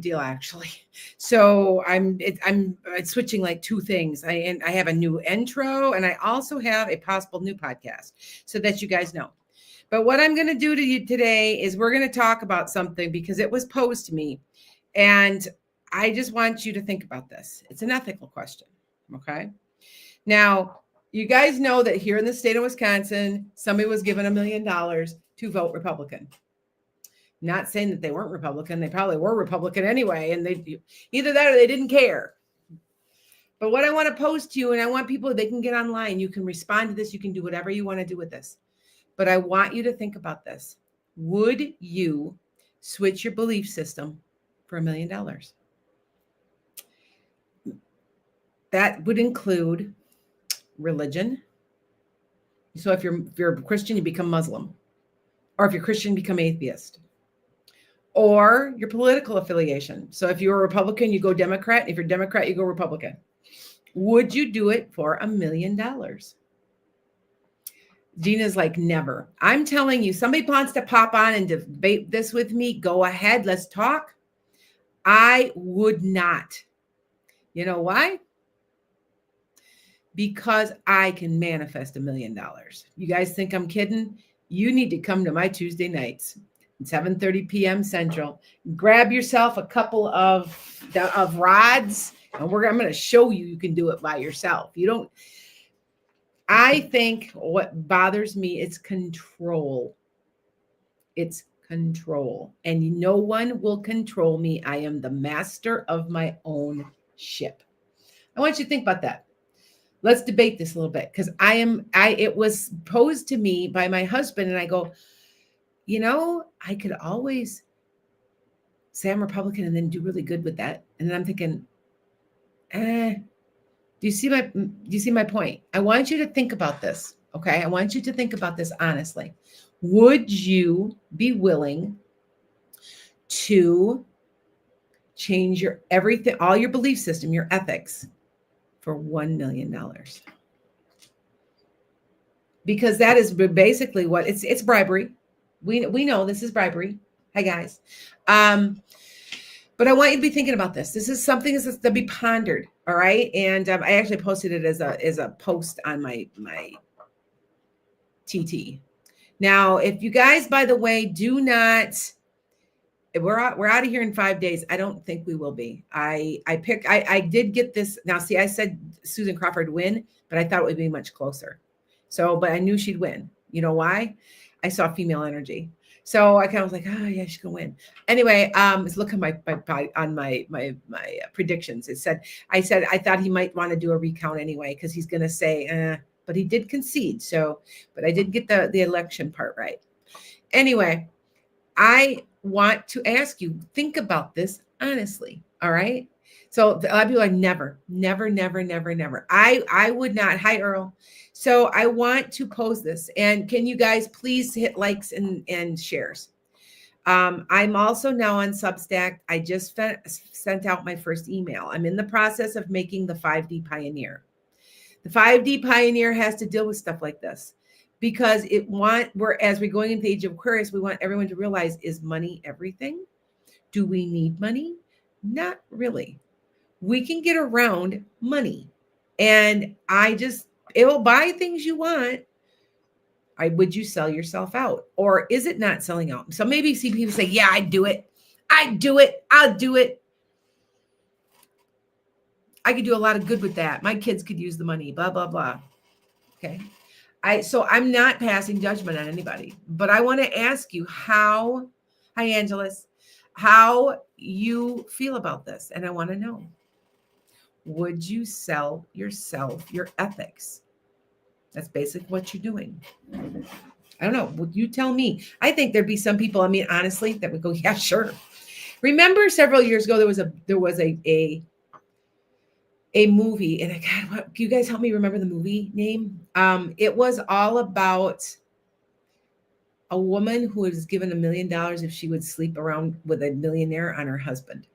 deal, actually. So I'm switching like two things. I have a new intro, and I also have a possible new podcast, so that you guys know. But what I'm going to do to you today is we're going to talk about something because it was posed to me, and I just want you to think about this. It's an ethical question. Okay. Now, you guys know that here in the state of Wisconsin, somebody was given $1 million to vote Republican. Not saying that they weren't Republican. They probably were Republican anyway. And they either that or they didn't care. But what I want to post to you, and I want people, they can get online. You can respond to this. You can do whatever you want to do with this. But I want you to think about this. Would you switch your belief system for $1 million? That would include religion. So if you're a Christian, you become Muslim. Or if you're Christian, become atheist. Or your political affiliation. So if you're a Republican, you go Democrat. If you're Democrat, you go Republican. Would you do it for $1 million? Gina's like, never. I'm telling you, somebody wants to pop on and debate this with me. Go ahead. Let's talk. I would not. You know why? Because I can manifest $1 million. You guys think I'm kidding? You need to come to my Tuesday nights, 7:30 p.m. Central. Grab yourself a couple of rods, and I'm going to show you can do it by yourself. I think what bothers me is control. It's control. And no one will control me. I am the master of my own ship. I want you to think about that. Let's debate this a little bit, because it was posed to me by my husband, and I go, I could always say I'm Republican and then do really good with that. And then I'm thinking, do you see my point? I want you to think about this. Okay. I want you to think about this honestly. Would you be willing to change your everything, all your belief system, your ethics, for $1 million? Because that is basically what it's bribery. We know this is bribery. Hi guys. But I want you to be thinking about this. This is something that's to be pondered. All right. And I actually posted it as a post on my TT. Now, if you guys, by the way, do not, we're out of here in 5 days. I don't think we will be. I did get this. Now, see, I said Susan Crawford win, but I thought it would be much closer. So, but I knew she'd win. You know why? I saw female energy. So I kind of was like, oh yeah, she's gonna win. Anyway, let's look at my predictions. I said I thought he might want to do a recount anyway, because he's gonna say, but he did concede. So, but I did get the election part right. Anyway, I want to ask you, think about this honestly. All right. So a lot of people are never. I would not. Hi, Earl. So I want to pose this, and can you guys please hit likes and shares? I'm also now on Substack. I just sent out my first email. I'm in the process of making the 5D Pioneer. The 5D Pioneer has to deal with stuff like this, because as we're going into the age of Aquarius, we want everyone to realize, is money everything? Do we need money? Not really. We can get around money, and it will buy things you want. Would you sell yourself out, or is it not selling out? So maybe see people say, yeah, I'll do it. I'll do it. I could do a lot of good with that. My kids could use the money, blah, blah, blah. Okay. So I'm not passing judgment on anybody, but I want to ask you hi, Angelus, how you feel about this. And I want to know, would you sell yourself your ethics? That's basically what you're doing. I don't know. Would you tell me? I think there'd be some people, honestly, that would go, yeah, sure. Remember several years ago, there was a movie, and can you guys help me remember the movie name? It was all about a woman who was given $1 million if she would sleep around with a millionaire on her husband.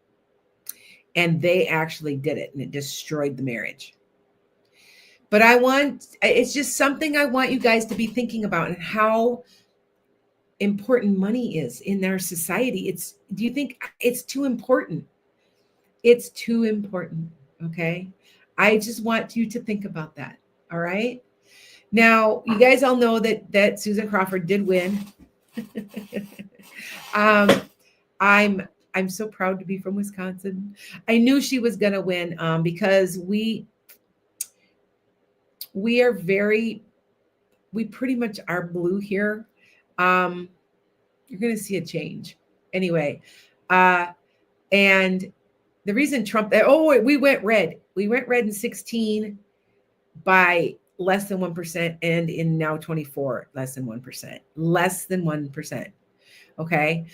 And they actually did it, and it destroyed the marriage. But it's just something I want you guys to be thinking about, and how important money is in our society. Do you think it's too important? It's too important. Okay. I just want you to think about that. All right. Now, you guys all know that Susan Crawford did win. um, I'm so proud to be from Wisconsin. I knew she was going to win because we are we pretty much are blue here. You're going to see a change anyway. And the reason Trump, we went red. We went red in 16 by less than 1%, and in now 24, less than 1%. Less than 1%. Okay.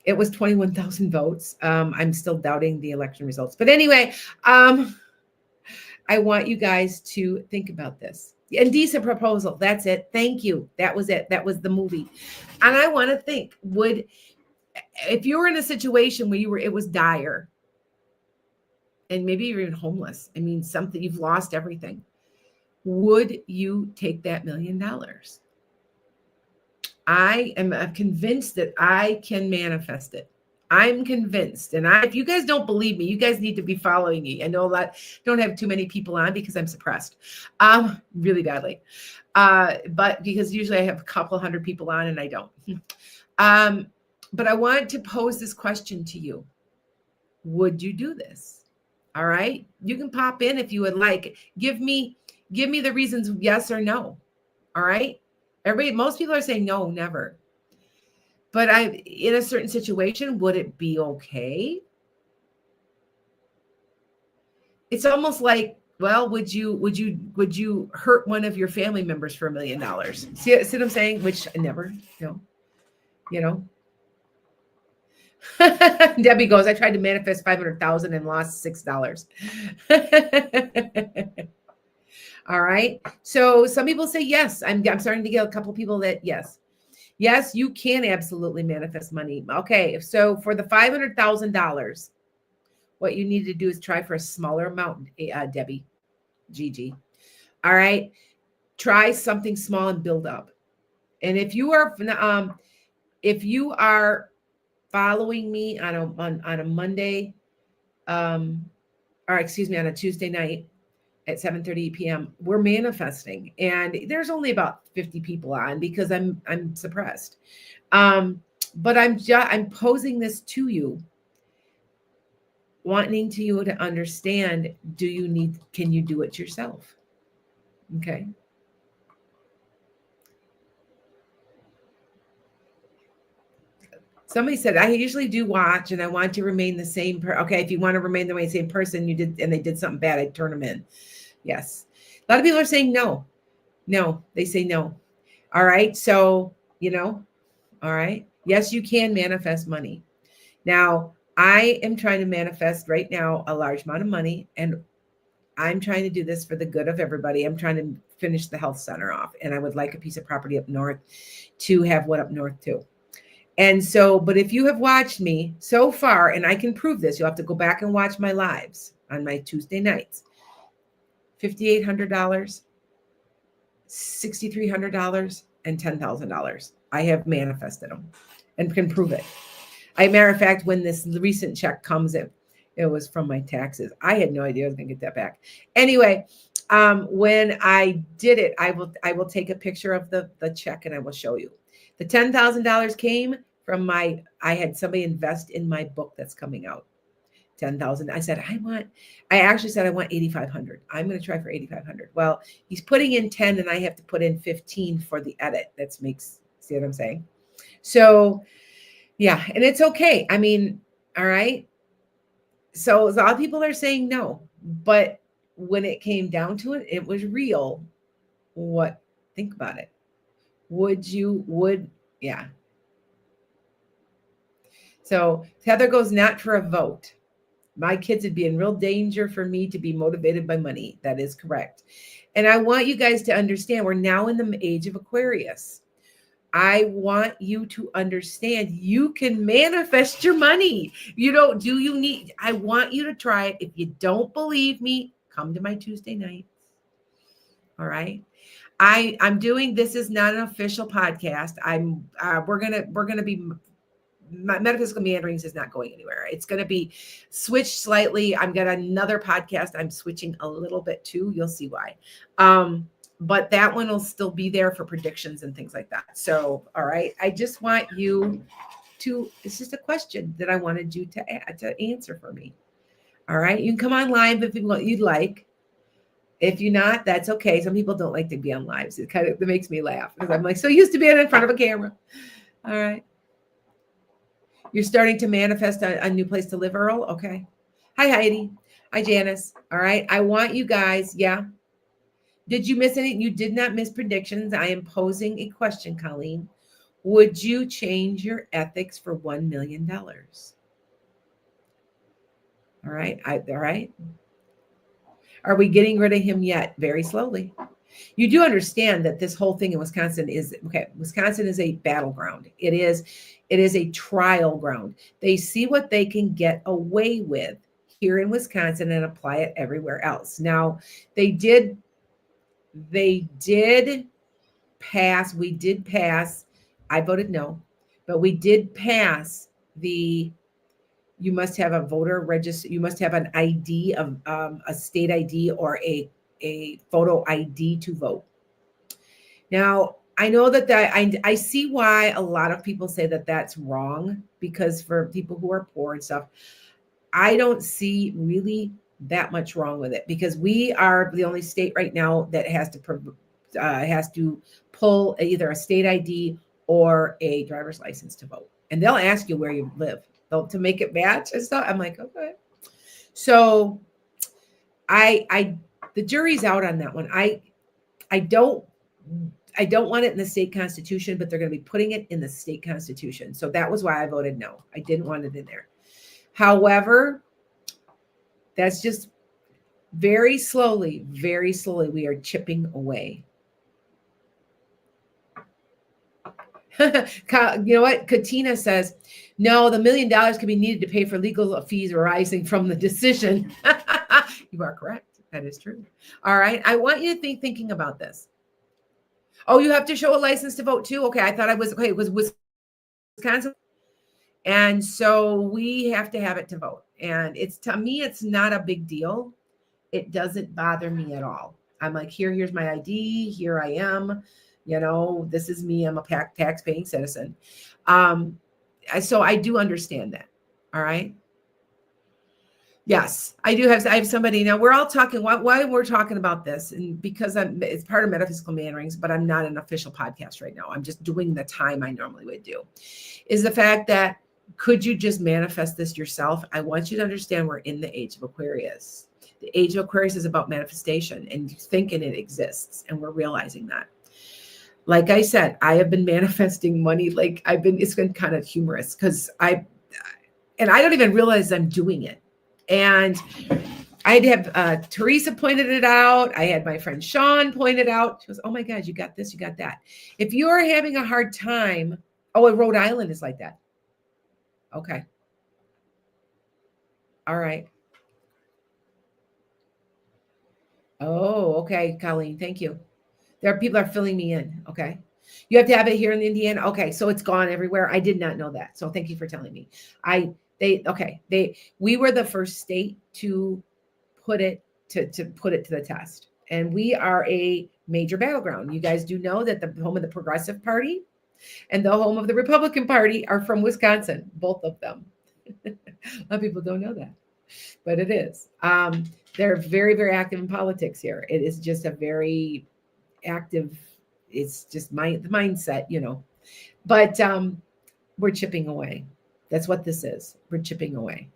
It was 21,000 votes. I'm still doubting the election results. But anyway, I want you guys to think about this. Indecent proposal. That's it. Thank you. That was it. That was the movie. And I want to think, if you were in a situation where it was dire, and maybe you're even homeless, I mean, something, you've lost everything, would you take that $1 million? I am convinced that I can manifest it. I'm convinced. And if you guys don't believe me, you guys need to be following me. I know that don't have too many people on because I'm suppressed really badly. But because usually I have a couple hundred people on and I don't. But I want to pose this question to you. Would you do this? All right. You can pop in if you would like. Give me the reasons, yes or no. All right. Most people are saying no, never. But in a certain situation, would it be okay? It's almost like, well, would you hurt one of your family members for $1 million? See what I'm saying? Which I never, you know. Debbie goes, I tried to manifest 500,000 and lost $6. All right. So some people say yes. I'm starting to get a couple people that yes. Yes, you can absolutely manifest money. Okay. So for the $500,000, what you need to do is try for a smaller amount, Debbie, Gigi. All right. Try something small and build up. And if you are following me on a Monday, on a Tuesday night at 7:30 p.m., we're manifesting, and there's only about 50 people on because I'm suppressed. But I'm posing this to you, wanting you to understand, can you do it yourself? Okay. Somebody said, I usually do watch and I want to remain the same. Okay. If you want to remain the same person and they did something bad, I'd turn them in. Yes. A lot of people are saying no. No, they say no. All right. So, all right. Yes, you can manifest money. Now, I am trying to manifest right now a large amount of money, and I'm trying to do this for the good of everybody. I'm trying to finish the health center off, and I would like a piece of property up north to have one up north too. And so, but if you have watched me so far, and I can prove this, you'll have to go back and watch my lives on my Tuesday nights. $5,800, $6,300, and $10,000. I have manifested them and can prove it. Matter of fact, when this recent check comes in, it was from my taxes. I had no idea I was going to get that back. Anyway, when I did it, I will take a picture of the check and I will show you. The $10,000 came from I had somebody invest in my book that's coming out. 10,000. I said, I actually said, I want 8,500. I'm going to try for 8,500. Well, he's putting in 10 and I have to put in 15 for the edit. See what I'm saying? So yeah. And it's okay. I mean, all right. So a lot of people are saying no, but when it came down to it, it was real. Think about it. Yeah. So Heather goes, not for a vote. My kids would be in real danger for me to be motivated by money. That is correct. And I want you guys to understand, we're now in the age of Aquarius. I want you to understand you can manifest your money. I want you to try it. If you don't believe me, come to my Tuesday nights. All right. I'm doing, this is not an official podcast. We're going to be my metaphysical meanderings is not going anywhere. It's going to be switched slightly. I've got another podcast I'm switching a little bit too. You'll see why. But that one will still be there for predictions and things like that. So, all right. I just want you to, it's just a question that I wanted you to answer for me. All right. You can come on live if you'd like. If you're not, that's okay. Some people don't like to be on lives. It makes me laugh because I'm like so used to being in front of a camera. All right. You're starting to manifest a new place to live, Earl. Okay. Hi, Heidi. Hi, Janice. All right. I want you guys. Yeah. Did you miss anything? You did not miss predictions. I am posing a question, Colleen. Would you change your ethics for $1 million? All right. All right. Are we getting rid of him yet? Very slowly. You do understand that this whole thing in Wisconsin is okay. Wisconsin is a battleground. It is a trial ground. They see what they can get away with here in Wisconsin and apply it everywhere else. Now, they did pass. We did pass. I voted no, but we did pass you must have a voter register. You must have an ID of a state ID or a photo ID to vote. Now, I know that I see why a lot of people say that that's wrong, because for people who are poor and stuff, I don't see really that much wrong with it, because we are the only state right now that has to pull either a state ID or a driver's license to vote, and they'll ask you where you live to make it match and stuff. I'm like, okay. So the jury's out on that one. I don't want it in the state constitution, but they're going to be putting it in the state constitution. So that was why I voted no. I didn't want it in there. However, that's just very slowly we are chipping away. You know what? Katina says, no, the $1 million could be needed to pay for legal fees arising from the decision. You are correct. That is true. All right. I want you to thinking about this. Oh, you have to show a license to vote too? Okay. I thought it was Wisconsin. And so we have to have it to vote. And to me, it's not a big deal. It doesn't bother me at all. I'm like, here's my ID. Here I am. This is me. I'm a tax-paying citizen. So I do understand that. All right. Yes, I have somebody now. We're all talking why we're talking about this, and because it's part of Metaphysical Meanderings, but I'm not an official podcast right now. I'm just doing the time I normally would do. Is the fact that could you just manifest this yourself? I want you to understand we're in the age of Aquarius. The age of Aquarius is about manifestation and thinking it exists, and we're realizing that. Like I said, I have been manifesting money. It's been kind of humorous because I don't even realize I'm doing it. And I'd have Teresa pointed it out. I had my friend Sean point it out. She goes, oh my God, you got this, you got that. If you're having a hard time, Rhode Island is like that. Okay. All right. Oh, okay, Colleen, thank you. People are filling me in. Okay. You have to have it here in Indiana. Okay. So it's gone everywhere. I did not know that. So thank you for telling me. We were the first state to put it to the test. And we are a major battleground. You guys do know that the home of the Progressive Party and the home of the Republican Party are from Wisconsin, both of them. A lot of people don't know that, but it is. They're very, very active in politics here. It is just a very active, it's just the mindset, but we're chipping away. That's what this is. We're chipping away.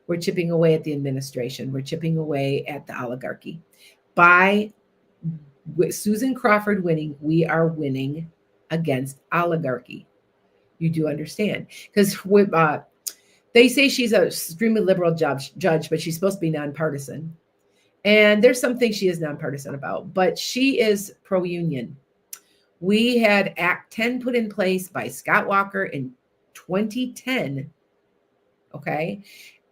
We're chipping away at the administration. We're chipping away at the oligarchy. By Susan Crawford winning, we are winning against oligarchy. You do understand, because they say she's a extremely liberal judge, but she's supposed to be nonpartisan. And there's some things she is nonpartisan about, but she is pro-union. We had Act 10 put in place by Scott Walker in 2010. Okay.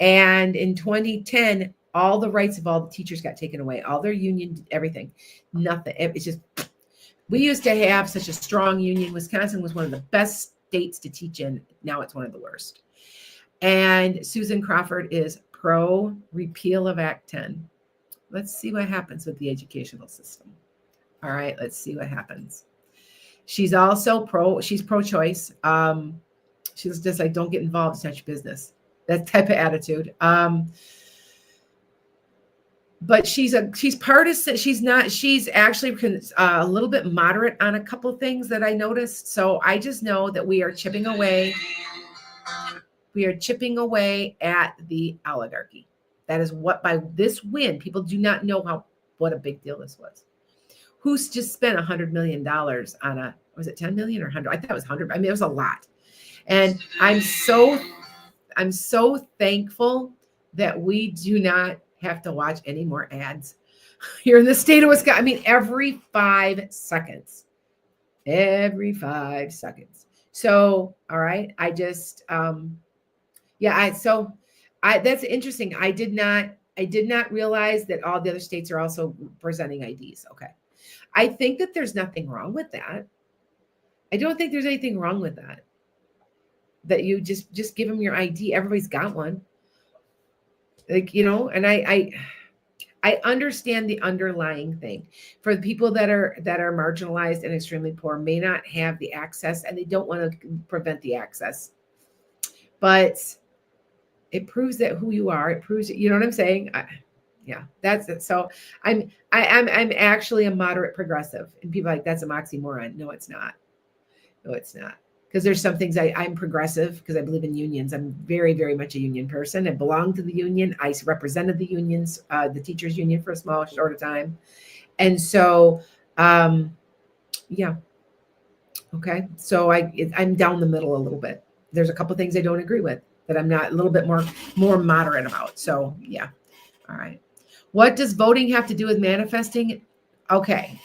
And in 2010, all the rights of all the teachers got taken away, all their union, everything, nothing. It's just, we used to have such a strong union. Wisconsin was one of the best states to teach in. Now it's one of the worst. And Susan Crawford is pro repeal of Act 10. Let's see what happens with the educational system. All right, let's see what happens. She's also she's pro-choice. She's just like, don't get involved, it's not your business. That type of attitude. But she's partisan. She's actually a little bit moderate on a couple of things that I noticed. So I just know that we are chipping away. We are chipping away at the oligarchy. That is what, by this win, people do not know what a big deal this was. Who's just spent $100 million on was it 10 million or 100? I thought it was 100. I mean, it was a lot. And I'm so thankful that we do not have to watch any more ads here in the state of Wisconsin. I mean, every 5 seconds. So, all right. I just, that's interesting. I did not realize that all the other states are also presenting IDs. Okay. I think that there's nothing wrong with that. I don't think there's anything wrong with that. That you just give them your ID. Everybody's got one. Like, and I understand the underlying thing. For the people that are marginalized and extremely poor may not have the access, and they don't want to prevent the access. But it proves that who you are. It proves that, you know what I'm saying? That's it. So I'm actually a moderate progressive, and people are like, that's a oxymoron. No, it's not. Because there's some things I'm progressive because I believe in unions. I'm very, very much a union person. I belong to the union. I represented the unions, the teachers union for a short time. And so, Okay. So I'm down the middle a little bit. There's a couple of things I don't agree with that I'm not a little bit more moderate about. So yeah. All right. What does voting have to do with manifesting? Okay.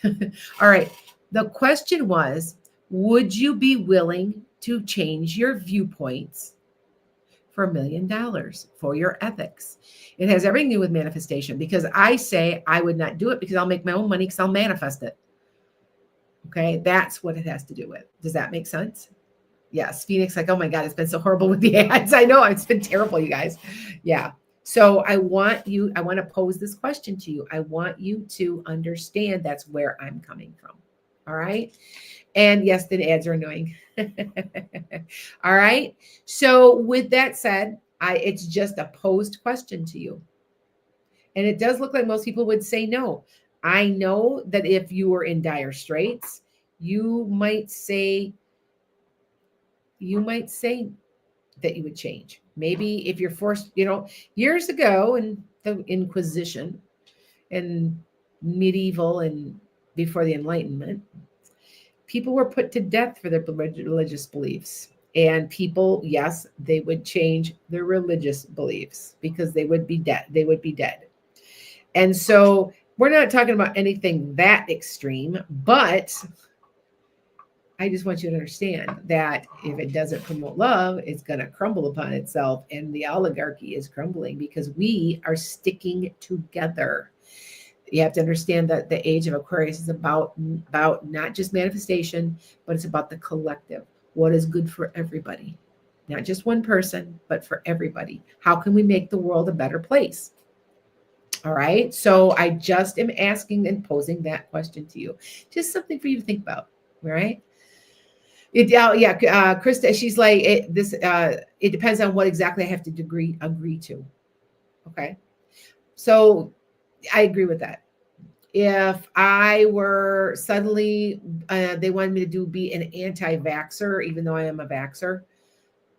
All right. The question was, would you be willing to change your viewpoints for $1 million for your ethics? It has everything to do with manifestation, because I say I would not do it because I'll make my own money because I'll manifest it. Okay. That's what it has to do with. Does that make sense? Yes. Phoenix, like, oh my God, it's been so horrible with the ads. I know it's been terrible, you guys. Yeah. So I want to pose this question to you. I want you to understand that's where I'm coming from. All right. And yes, the ads are annoying. All right. So with that said, it's just a posed question to you. And it does look like most people would say no. I know that if you were in dire straits, you might say that you would change. Maybe if you're forced, years ago in the Inquisition and medieval and before the Enlightenment, people were put to death for their religious beliefs. And people, yes, they would change their religious beliefs because they would be dead. They would be dead. And so we're not talking about anything that extreme, but I just want you to understand that if it doesn't promote love, it's going to crumble upon itself. And the oligarchy is crumbling because we are sticking together. You have to understand that the age of Aquarius is about not just manifestation, but it's about the collective. What is good for everybody? Not just one person, but for everybody. How can we make the world a better place? All right. So I just am asking and posing that question to you. Just something for you to think about. All right. Krista, she's like, it depends on what exactly I have to agree to. Okay. So I agree with that. If I were suddenly, they wanted me to be an anti-vaxxer, even though I am a vaxxer,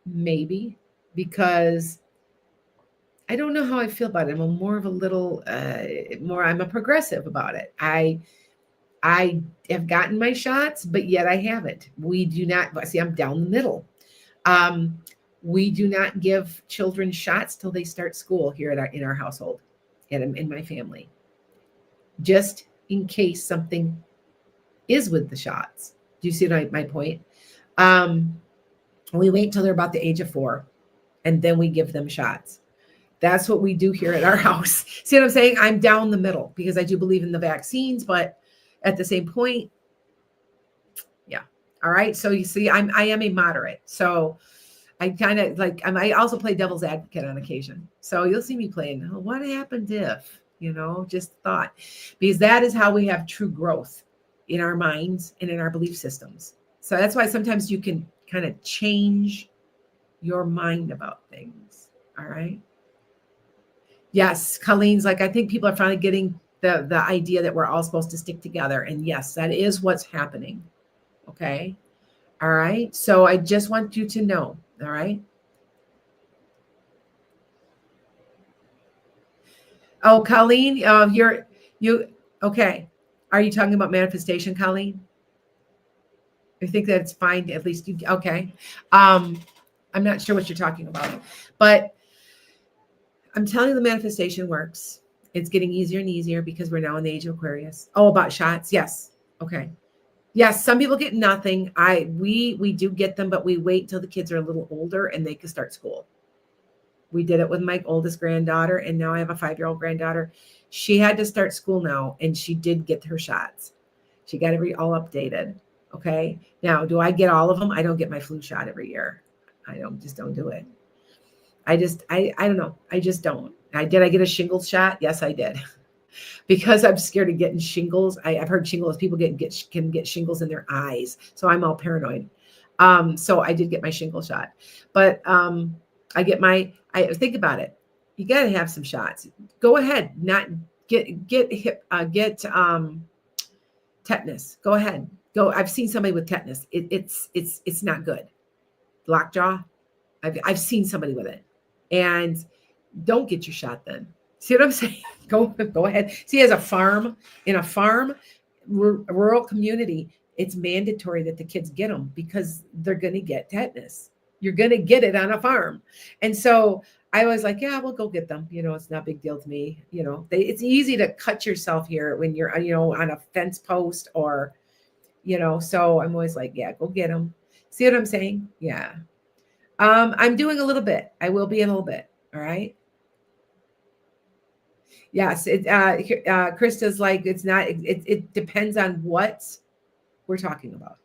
maybe, because I don't know how I feel about it. I'm more of a little I'm a progressive about it. I have gotten my shots, but yet I haven't. We do not, see, I'm down the middle. We do not give children shots till they start school here in our household and in my family, just in case something is with the shots. Do you see my point? We wait till they're about the age of 4, and then we give them shots. That's what we do here at our house. See what I'm saying? I'm down the middle because I do believe in the vaccines, but at the same point, yeah. All right. So you see, I am a moderate. So I kind of like, I also play devil's advocate on occasion. So you'll see me playing, oh, what happened if, just thought, because that is how we have true growth in our minds and in our belief systems. So that's why sometimes you can kind of change your mind about things. All right. Yes. Colleen's like, I think people are finally getting the idea that we're all supposed to stick together. And yes, that is what's happening. Okay. All right. So I just want you to know. All right. Oh, Colleen, okay. Are you talking about manifestation, Colleen? I think that it's fine. At least okay. I'm not sure what you're talking about, but I'm telling you the manifestation works. It's getting easier and easier because we're now in the age of Aquarius. Oh, about shots. Yes. Okay. Yes, some people get nothing. We do get them, but we wait till the kids are a little older and they can start school. We did it with my oldest granddaughter, and now I have a 5-year-old granddaughter. She had to start school now, and she did get her shots. She got all updated. Okay. Now, do I get all of them? I don't get my flu shot every year. I don't do it. I don't know. I just don't. I get a shingles shot? Yes, I did. Because I'm scared of getting shingles. I've heard shingles, people can get shingles in their eyes. So I'm all paranoid. So I did get my shingle shot, but I think about it. You got to have some shots. Go ahead, not get tetanus. Go ahead. Go. I've seen somebody with tetanus. It's not good. Lockjaw. I've seen somebody with it, and don't get your shot then. See what I'm saying? Go ahead. See, as a farm, rural community, it's mandatory that the kids get them because they're going to get tetanus. You're going to get it on a farm. And so I was like, yeah, we'll go get them. It's not a big deal to me. It's easy to cut yourself here when you're, on a fence post or, so I'm always like, yeah, go get them. See what I'm saying? Yeah. I'm doing a little bit. I will be in a little bit. All right. Yes. Krista's like, it's not, it depends on what we're talking about.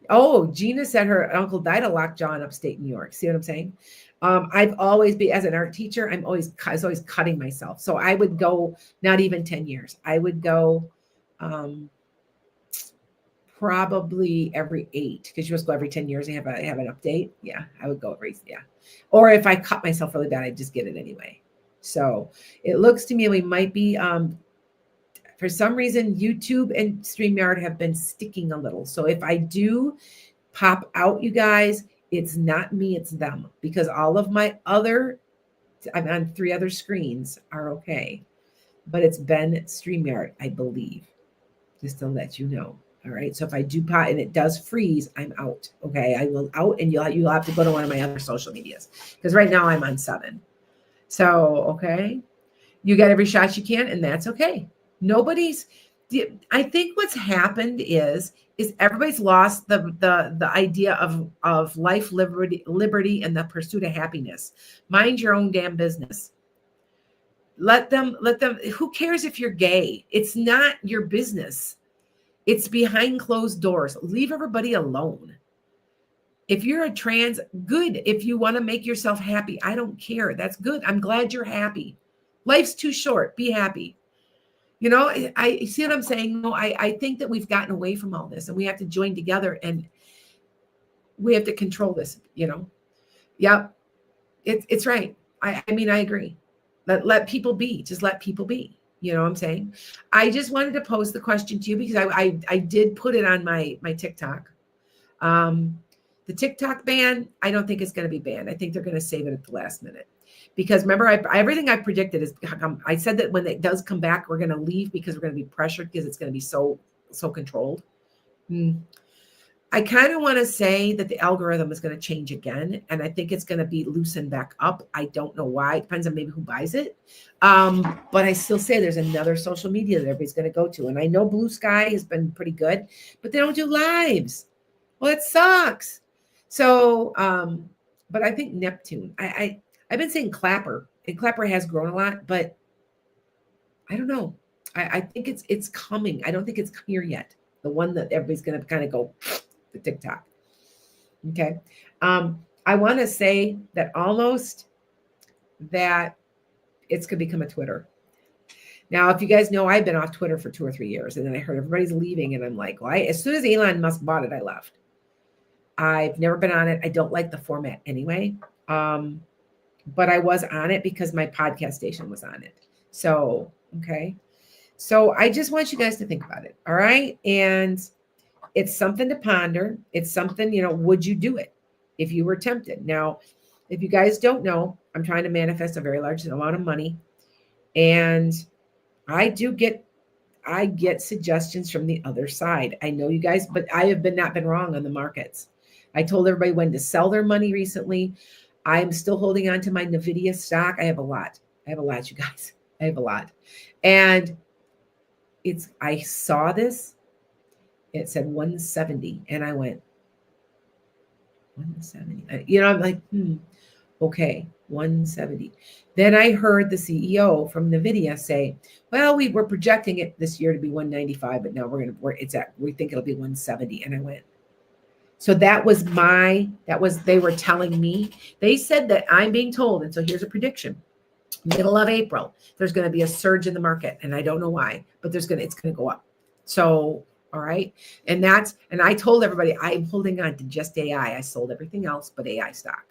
Oh, Gina said her uncle died of lockjaw in upstate New York. See what I'm saying? I've always been, as an art teacher, I was always cutting myself. So I would go not even 10 years. I would go probably every 8 because you just go every 10 years and have an update. Yeah, I would go yeah. Or if I cut myself really bad, I'd just get it anyway. So it looks to me we might be for some reason, YouTube and StreamYard have been sticking a little. So if I do pop out, you guys, it's not me, it's them. Because all of my I'm on 3 other screens are okay. But it's been StreamYard, I believe. Just to let you know. All right. So if I do pop and it does freeze, I'm out. Okay. I will out and you'll have to go to one of my other social medias. Because right now I'm on 7. So, okay. You get every shot you can, and that's okay. I think what's happened is everybody's lost the idea of life, liberty, and the pursuit of happiness. Mind your own damn business. Let them, who cares if you're gay? It's not your business. It's behind closed doors. Leave everybody alone. If you're a trans, good. If you want to make yourself happy, I don't care. That's good. I'm glad you're happy. Life's too short. Be happy. I see what I'm saying. No, I think that we've gotten away from all this and we have to join together and we have to control this, Yep. It's right. I mean, I agree. Let people be. Just let people be. You know what I'm saying? I just wanted to pose the question to you because I did put it on my TikTok. The TikTok ban, I don't think it's going to be banned. I think they're going to save it at the last minute. Because remember, everything I predicted is, I said that when it does come back, we're going to leave because we're going to be pressured because it's going to be so controlled. I kind of want to say that the algorithm is going to change again. And I think it's going to be loosened back up. I don't know why. It depends on maybe who buys it. But I still say there's another social media that everybody's going to go to. And I know Blue Sky has been pretty good, but they don't do lives. Well, it sucks. So, but I think Neptune, I've been saying Clapper, and Clapper has grown a lot, but I don't know. I think it's coming. I don't think it's here yet. the one that everybody's going to kind of go the TikTok. Okay. I want to say that almost that it's going to become a Twitter. Now, if you guys know, I've been off Twitter for 2 or 3 years, and then I heard everybody's leaving, and I'm like, well, as soon as Elon Musk bought it, I left. I've never been on it. I don't like the format anyway. But I was on it because my podcast station was on it. So, okay. So I just want you guys to think about it. All right. And it's something to ponder. It's something, would you do it if you were tempted? Now, if you guys don't know, I'm trying to manifest a very large amount of money. And I get suggestions from the other side. I know you guys, but I have not been wrong on the markets. I told everybody when to sell their money recently. I'm still holding on to my NVIDIA stock. I have a lot, you guys. I have a lot. And I saw this. It said 170. And I went, 170. I'm like, okay, 170. Then I heard the CEO from NVIDIA say, well, we were projecting it this year to be 195, but now we think it'll be 170. And I went, so they were telling me, they said that I'm being told, and so here's a prediction. Middle of April, there's going to be a surge in the market, and I don't know why, but it's going to go up. So, all right. And I told everybody I'm holding on to just AI. I sold everything else but AI stock.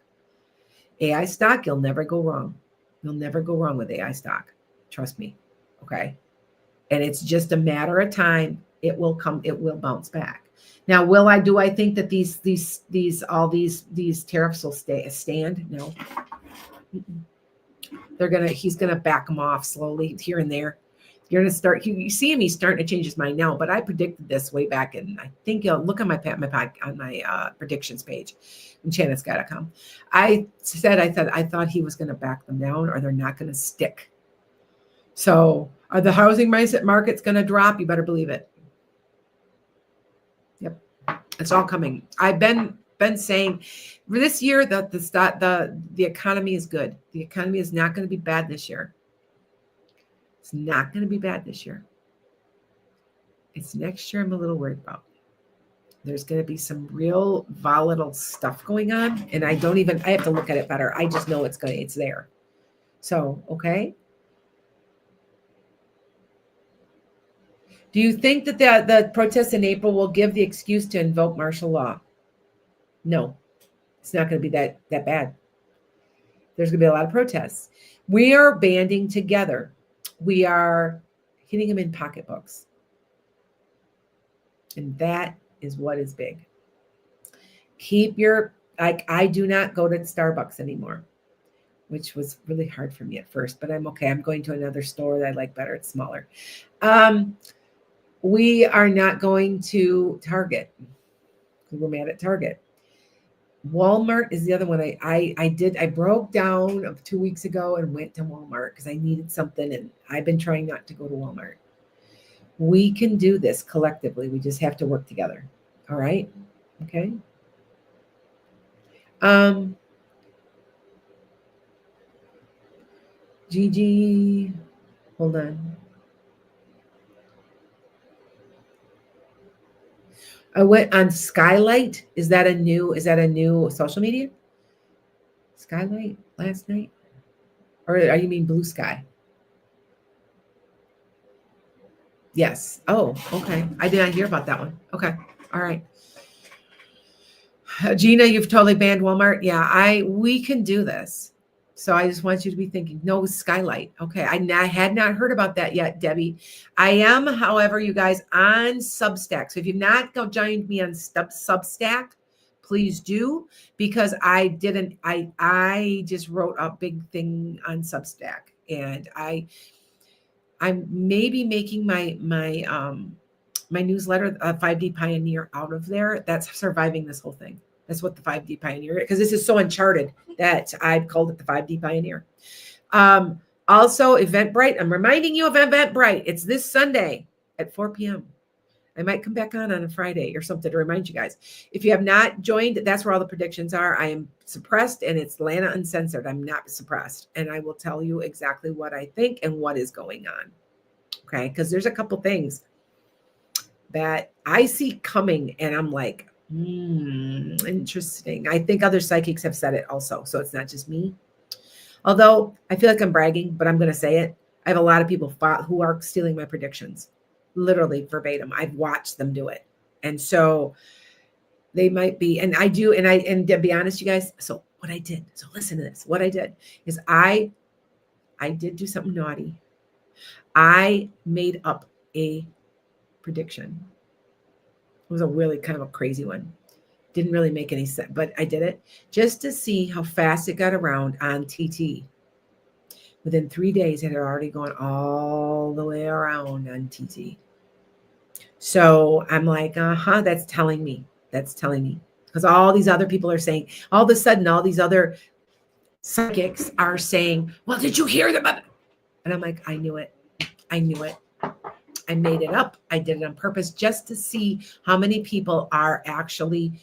AI stock, you'll never go wrong. You'll never go wrong with AI stock. Trust me. Okay. And it's just a matter of time. It will bounce back. Now, do I think that these tariffs will stand? No. He's going to back them off slowly here and there. You're going to start, you see him, he's starting to change his mind now, but I predicted this way back. And I think you'll look on my predictions page in Chanitsky.com. I thought he was going to back them down, or they're not going to stick. So are the housing markets going to drop? You better believe it. Yep. It's all coming. I've been saying this year that the economy is good. The economy is not going to be bad this year. It's not going to be bad this year. It's next year I'm a little worried about. There's going to be some real volatile stuff going on, and I have to look at it better. I just know it's there. So, okay. Do you think that the protests in April will give the excuse to invoke martial law? No, it's not going to be that bad. There's going to be a lot of protests. We are banding together. We are hitting them in pocketbooks. And that is what is big. I do not go to Starbucks anymore, which was really hard for me at first, but I'm okay. I'm going to another store that I like better. It's smaller. We are not going to Target. We're mad at Target. Walmart is the other one. I broke down 2 weeks ago and went to Walmart because I needed something, and I've been trying not to go to Walmart. We can do this collectively. We just have to work together. All right? Okay. Gigi, hold on. I went on Skylight. Is that a new social media? Skylight last night? Or are you mean Blue Sky? Yes. Oh, okay. I did not hear about that one. Okay. All right. Gina, you've totally banned Walmart. Yeah, we can do this. So I just want you to be thinking, no, Skylight. Okay. I had not heard about that yet, Debbie. I am, however, you guys, on Substack. So if you've not joined me on Substack, please do, because I just wrote a big thing on Substack, and I'm maybe making my newsletter, 5D Pioneer, out of there. That's surviving this whole thing. That's what the 5D Pioneer, because this is so uncharted that I've called it the 5D Pioneer. Also, Eventbrite. I'm reminding you of Eventbrite. It's this Sunday at 4 p.m. I might come back on a Friday or something to remind you guys. If you have not joined, that's where all the predictions are. I am suppressed, and it's Lana Uncensored. I'm not suppressed. And I will tell you exactly what I think and what is going on. Okay? Because there's a couple things that I see coming, and I'm like, interesting. I think other psychics have said it also, so it's not just me. Although I feel like I'm bragging, but I'm going to say it. I have a lot of people who are stealing my predictions, literally verbatim. I've watched them do it, and so they might be. And I do. And to be honest, you guys. So what I did. So listen to this. What I did is I did do something naughty. I made up a prediction. It was a really kind of a crazy one. Didn't really make any sense, but I did it just to see how fast it got around on TT. Within 3 days, it had already gone all the way around on TT. So I'm like, that's telling me. That's telling me. Because all these other people are saying, all of a sudden, all these other psychics are saying, well, did you hear them? And I'm like, I knew it. I knew it. I made it up. I did it on purpose just to see how many people are actually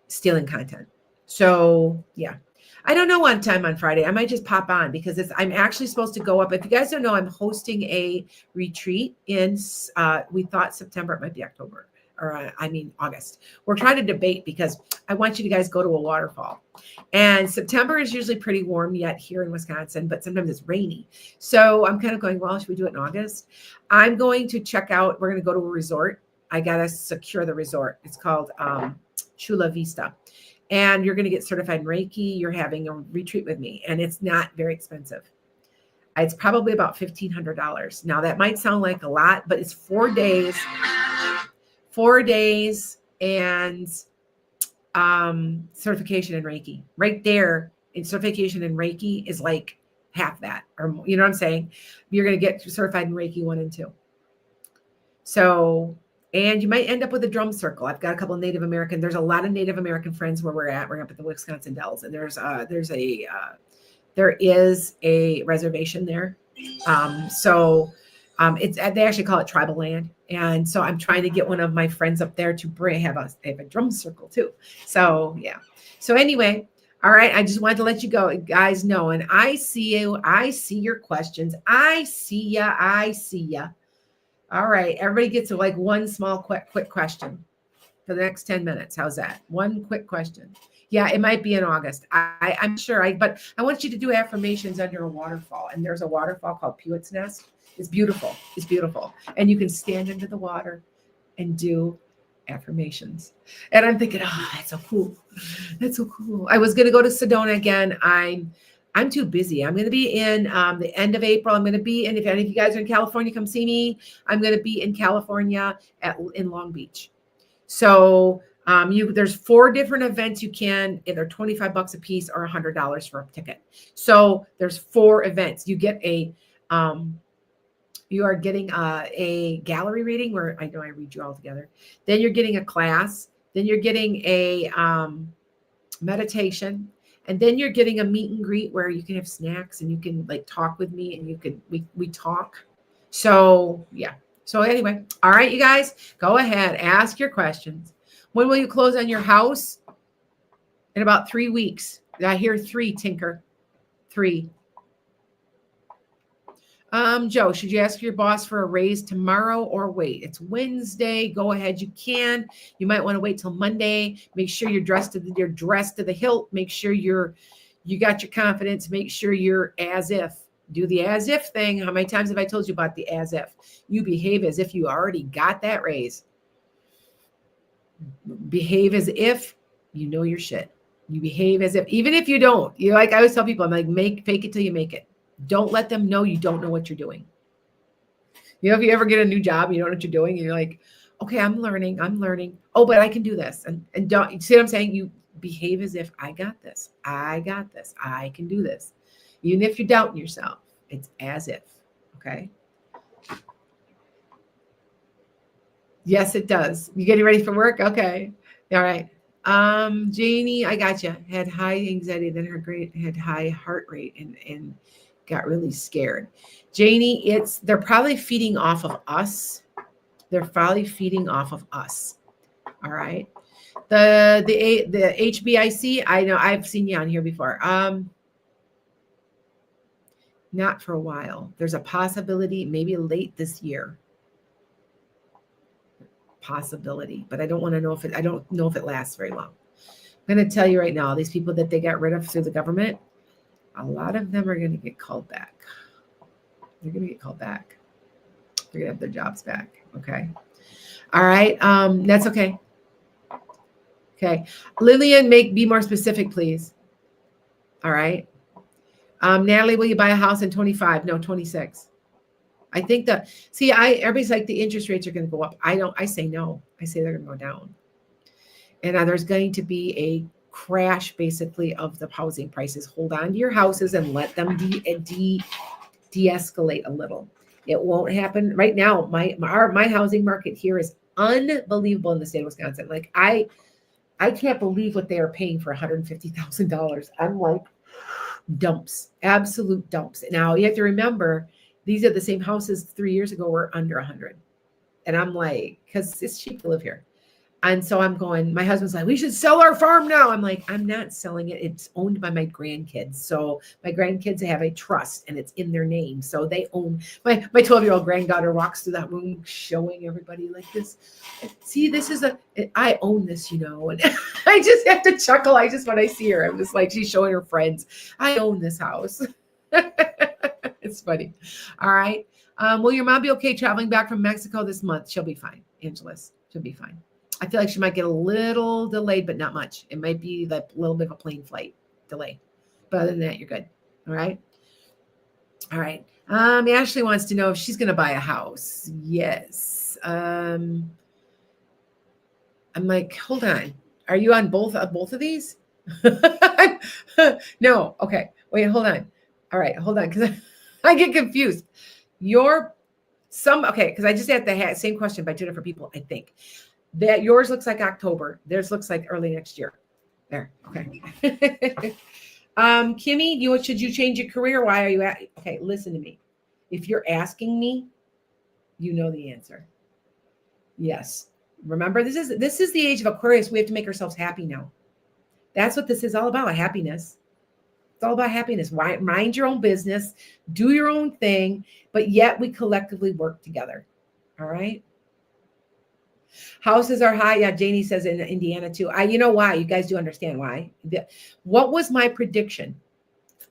stealing content. So yeah, I don't know. One time on Friday, I might just pop on because I'm actually supposed to go up. If you guys don't know, I'm hosting a retreat in, we thought September, it might be October, or August. We're trying to debate because I want you guys to go to a waterfall. And September is usually pretty warm yet here in Wisconsin, but sometimes it's rainy. So I'm kind of going, well, should we do it in August? I'm going to check out, we're going to go to a resort. I got to secure the resort. It's called Chula Vista. And you're going to get certified in Reiki. You're having a retreat with me, and it's not very expensive. It's probably about $1,500. Now that might sound like a lot, but it's 4 days, and certification in Reiki. Right there, in certification in Reiki is like half that, or you know what I'm saying? You're going to get certified in Reiki 1 and 2. So, and you might end up with a drum circle. I've got a couple of Native American. There's a lot of Native American friends where we're at. We're up at the Wisconsin Dells, and there is a reservation there. It's they actually call it tribal land, and so I'm trying to get one of my friends up there to have a drum circle too. So yeah. So anyway, all right. I just wanted to let you go, guys. Know, and I see you. I see your questions. I see ya. I see ya. All right. Everybody gets like one small, quick question for the next 10 minutes. How's that? One quick question. Yeah, it might be in August. I'm sure. But I want you to do affirmations under a waterfall. And there's a waterfall called Pewett's Nest. It's beautiful. It's beautiful. And you can stand under the water and do affirmations. And I'm thinking, that's so cool. That's so cool. I was going to go to Sedona again. I'm too busy. I'm going to be in the end of April. I'm going to be, and if any of you guys are in California, come see me. I'm going to be in California in Long Beach. So there's 4 different events you can, either $25 a piece or $100 for a ticket. So there's 4 events. You get you are getting a gallery reading where I know I read you all together. Then you're getting a class. Then you're getting a meditation. And then you're getting a meet and greet where you can have snacks and you can like talk with me and we talk. So yeah. So anyway, all right, you guys, go ahead, ask your questions. When will you close on your house? In about 3 weeks. I hear 3, Tinker. 3. Joe, should you ask your boss for a raise tomorrow or wait? It's Wednesday. Go ahead. You can. You might want to wait till Monday. Make sure you're dressed to the hilt. Make sure you got your confidence. Make sure you're as if. Do the as if thing. How many times have I told you about the as if? You behave as if you already got that raise. Behave as if you know your shit. You behave as if, even if you don't. You like I always tell people, I'm like, fake it till you make it. Don't let them know you don't know what you're doing. You know, if you ever get a new job, you don't know what you're doing, and you're like, okay, I'm learning. Oh, but I can do this. And don't, you see what I'm saying? You behave as if I got this. I can do this. Even if you're doubting yourself, it's as if, okay? Yes, it does. You getting ready for work? Okay. All right. Janie, I got you. Had high anxiety, then had high heart rate and got really scared. Janie, they're probably feeding off of us. They're probably feeding off of us. All right. The HBIC, I know I've seen you on here before. Not for a while. There's a possibility maybe late this year. possibility, but I don't want to know if it, I don't know if it lasts very long. I'm going to tell you right now, these people that they got rid of through the government, a lot of them are going to get called back. They're going to get called back. They're going to have their jobs back. Okay. All right. That's okay. Okay. Lillian, be more specific, please. All right. Natalie, will you buy a house in 25? No, 26. I think everybody's like the interest rates are going to go up. I say no. I say they're going to go down. And there's going to be a crash basically of the housing prices. Hold on to your houses and let them de-escalate a little. It won't happen right now. My housing market here is unbelievable in the state of Wisconsin. Like I can't believe what they are paying for $150,000. I'm like, dumps, absolute dumps. Now you have to remember, these are the same houses 3 years ago were under 100. And I'm like, because it's cheap to live here. And so I'm going, my husband's like, we should sell our farm now. I'm like, I'm not selling it. It's owned by my grandkids. So my grandkids have a trust and it's in their name. So they own, my 12-year-old granddaughter walks through that room showing everybody like this. See, I own this, and I just have to chuckle. When I see her, I'm just like, she's showing her friends, I own this house. It's funny. All right. Will your mom be okay traveling back from Mexico this month? She'll be fine. Angeles, she'll be fine. I feel like she might get a little delayed, but not much. It might be like a little bit of a plane flight delay. But other than that, you're good. All right. All right. Ashley wants to know if she's going to buy a house. Yes. I'm like, hold on. Are you on both of these? No. Okay. Wait, hold on. All right. Hold on. Because I get confused. Because I just had the same question by two different people, I think. That yours looks like October. Theirs looks like early next year. There. Okay. Kimmy, should you change your career? Why are you at? Okay, listen to me. If you're asking me, you know the answer. Yes. Remember, this is the age of Aquarius. We have to make ourselves happy now. That's what this is all about, happiness. It's all about happiness. Mind your own business, do your own thing, but yet we collectively work together. All right. Houses are high. Yeah, Janie says in Indiana too. You know why? You guys do understand why. What was my prediction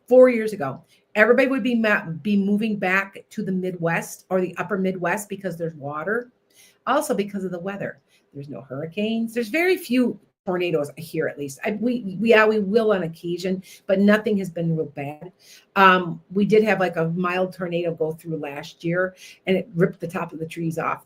4 years ago? Everybody would be moving back to the Midwest or the upper Midwest because there's water. Also because of the weather. There's no hurricanes. There's very few tornadoes here, at least. We will on occasion, but nothing has been real bad. We did have like a mild tornado go through last year and it ripped the top of the trees off.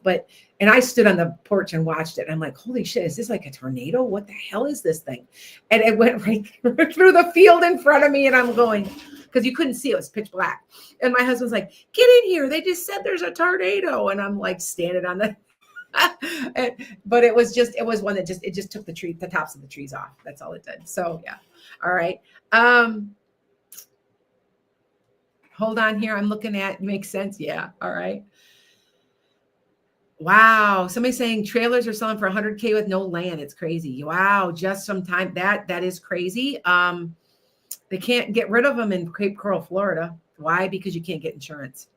And I stood on the porch and watched it. And I'm like, holy shit, is this like a tornado? What the hell is this thing? And it went right through the field in front of me. And I'm going, because you couldn't see, it was pitch black. And my husband's like, get in here. They just said there's a tornado. And I'm like standing on the but it was one that just took the tops of the trees off. That's all it did. So yeah. All right. Hold on here. I'm looking at, makes sense. Yeah. All right. Wow. Somebody's saying trailers are selling for $100K with no land. It's crazy. Wow. Just some time. That is crazy. They can't get rid of them in Cape Coral, Florida. Why? Because you can't get insurance.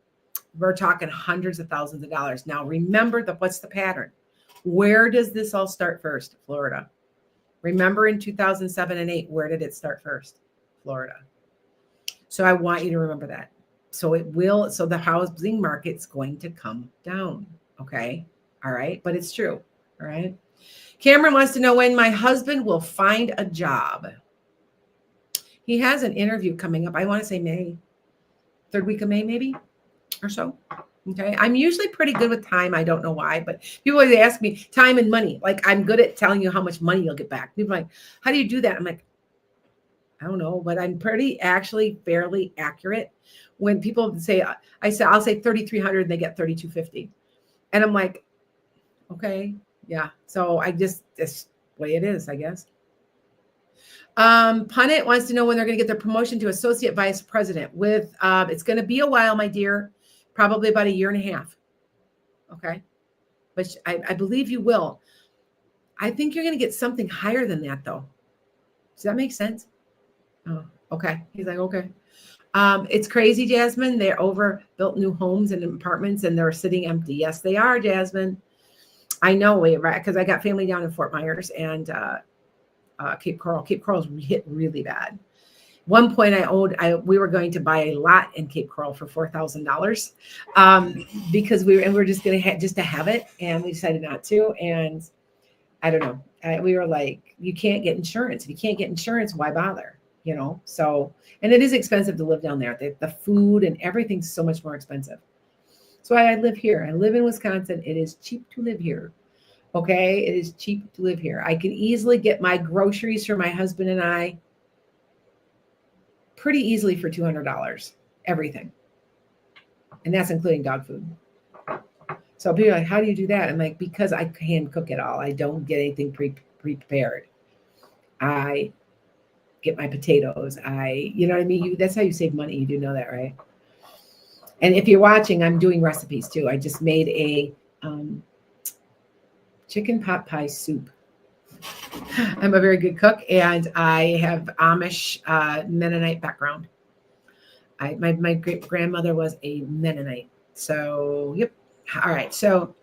We're talking hundreds of thousands of dollars. Now, remember what's the pattern? Where does this all start first? Florida. Remember in 2007 and 8, where did it start first? Florida. So I want you to remember that. So the housing market's going to come down. Okay. All right. But it's true. All right. Cameron wants to know when my husband will find a job. He has an interview coming up. I want to say May, 3rd week of May, maybe. Or so. Okay. I'm usually pretty good with time. I don't know why, but people always ask me time and money. Like I'm good at telling you how much money you'll get back. People are like, how do you do that? I'm like, I don't know, but I'm fairly accurate. When people say, I'll say 3,300 and they get 3,250. And I'm like, okay, yeah. So that's the way it is, I guess. Punnett wants to know when they're going to get their promotion to associate vice president with, it's going to be a while, my dear. Probably about 1.5 years. Okay. But I believe you will. I think you're going to get something higher than that, though. Does that make sense? Oh, okay. He's like, okay. It's crazy, Jasmine. They're overbuilt new homes and apartments and they're sitting empty. Yes, they are, Jasmine. I know, right? Because I got family down in Fort Myers and Cape Coral. Cape Coral's hit really bad. One point we were going to buy a lot in Cape Coral for $4,000 because we were just going to just to have it, and we decided not to. And I don't know. We were like, you can't get insurance. If you can't get insurance, why bother? You know? So, and it is expensive to live down there. The food and everything's so much more expensive. So I live here. I live in Wisconsin. It is cheap to live here. Okay. It is cheap to live here. I can easily get my groceries for my husband and I pretty easily for $200, everything. And that's including dog food. So people are like, how do you do that? I'm like, because I hand cook it all. I don't get anything pre-prepared. I get my potatoes. You know what I mean? That's how you save money. You do know that, right? And if you're watching, I'm doing recipes too. I just made a chicken pot pie soup. I'm a very good cook, and I have Amish Mennonite background. My great grandmother was a Mennonite. So, yep. All right. So,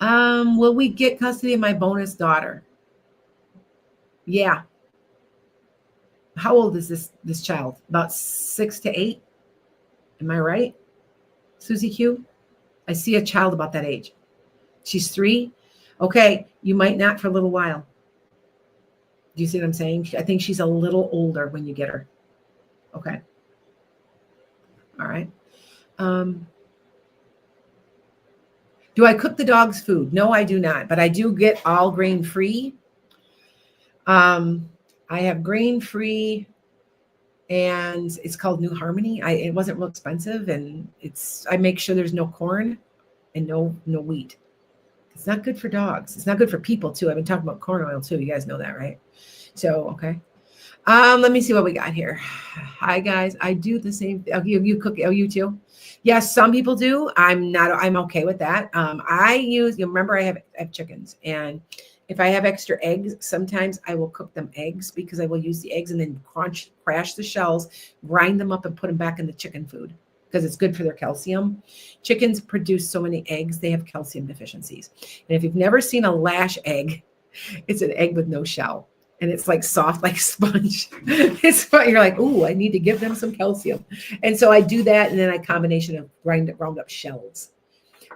will we get custody of my bonus daughter? Yeah. How old is this child? About 6 to 8? Am I right? Susie Q? I see a child about that age. She's 3. Okay, you might not for a little while. Do you see what I'm saying? I think she's a little older when you get her. Okay. All right. Do I cook the dog's food? No, I do not, but I do get all grain free. I have grain free, and it's called New Harmony. It wasn't real expensive, and I make sure there's no corn and no wheat. It's not good for dogs. It's not good for people too. I've been talking about corn oil too. You guys know that, right? So, okay. Let me see what we got here. Hi guys. I do the same. Oh, you cook. Oh, you too? Yes, some people do. I'm okay with that. You remember I have chickens, and if I have extra eggs, sometimes I will cook them eggs because I will use the eggs and then crash the shells, grind them up and put them back in the chicken food because it's good for their calcium. Chickens produce so many eggs, they have calcium deficiencies. And if you've never seen a lash egg, it's an egg with no shell. And it's like soft, like sponge. It's fun. You're like, ooh, I need to give them some calcium. And so I do that. And then I combination of ground up shells.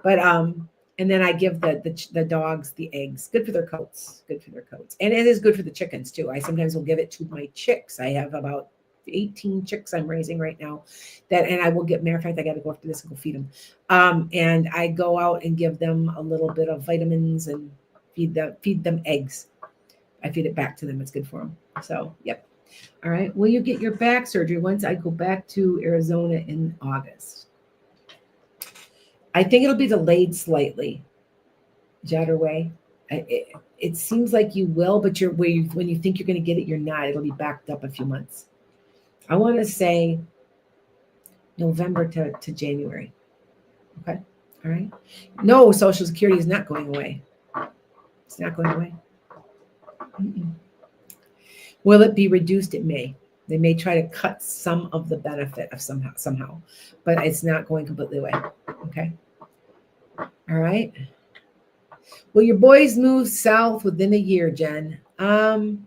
But, and then I give the dogs the eggs. Good for their coats. Good for their coats. And it is good for the chickens too. I sometimes will give it to my chicks. I have about 18 chicks I'm raising right now and I will matter of fact, I got to go after this and go feed them. And I go out and give them a little bit of vitamins and feed them eggs. I feed it back to them. It's good for them. So, yep. All right. Will you get your back surgery once I go back to Arizona in August? I think it'll be delayed slightly. Jetterway. It seems like you will, but when you think you're going to get it, you're not. It'll be backed up a few months. I want to say November to January. Okay. All right. No, Social Security is not going away. It's not going away. Mm-mm. Will it be reduced? It may. They may try to cut some of the benefit of somehow, but it's not going completely away. Okay. All right. Will your boys move south within a year, Jen? Not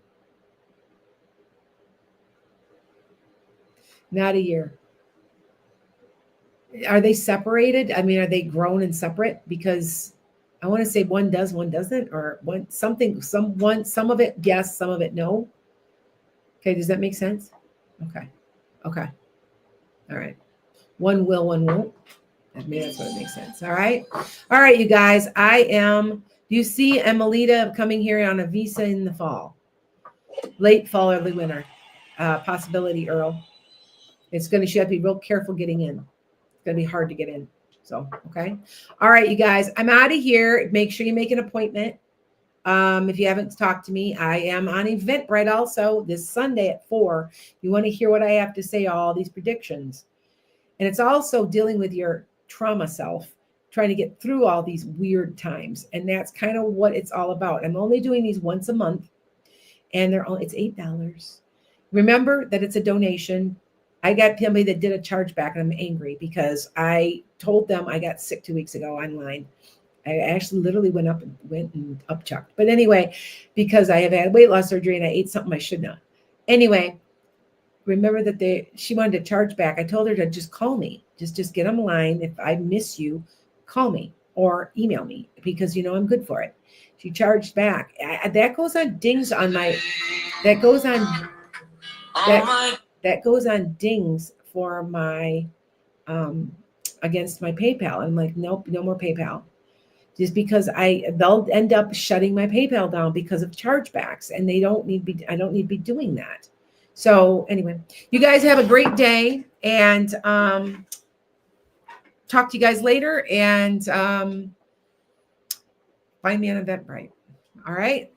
a year. Are they separated? I mean, are they grown and separate? Because I want to say one does, one doesn't, or some of it yes, some of it no. Okay, does that make sense? Okay. All right. One will, one won't. Maybe that's what it makes sense. All right, you guys. Do you see Emelita coming here on a visa in the fall? Late fall, early winter. Possibility, Earl. She have to be real careful getting in. It's going to be hard to get in. So, okay. All right, you guys. I'm out of here. Make sure you make an appointment. If you haven't talked to me, I am on Eventbrite also this Sunday at 4. You want to hear what I have to say, all these predictions. And it's also dealing with your trauma self, trying to get through all these weird times. And that's kind of what it's all about. I'm only doing these once a month, and it's $8. Remember that it's a donation. I got somebody that did a chargeback, and I'm angry because I told them I got sick 2 weeks ago online. I actually literally went and upchucked. But anyway, because I have had weight loss surgery and I ate something I should not. Anyway, remember that she wanted to charge back. I told her to just call me. Just get on the line. If I miss you, call me or email me because I'm good for it. She charged back. That goes on dings on my. That goes on. That goes on dings for my against my PayPal. I'm like, nope, no more PayPal. Just because they'll end up shutting my PayPal down because of chargebacks, and I don't need to be doing that. So anyway, you guys have a great day, and talk to you guys later. And find me on Eventbrite. All right.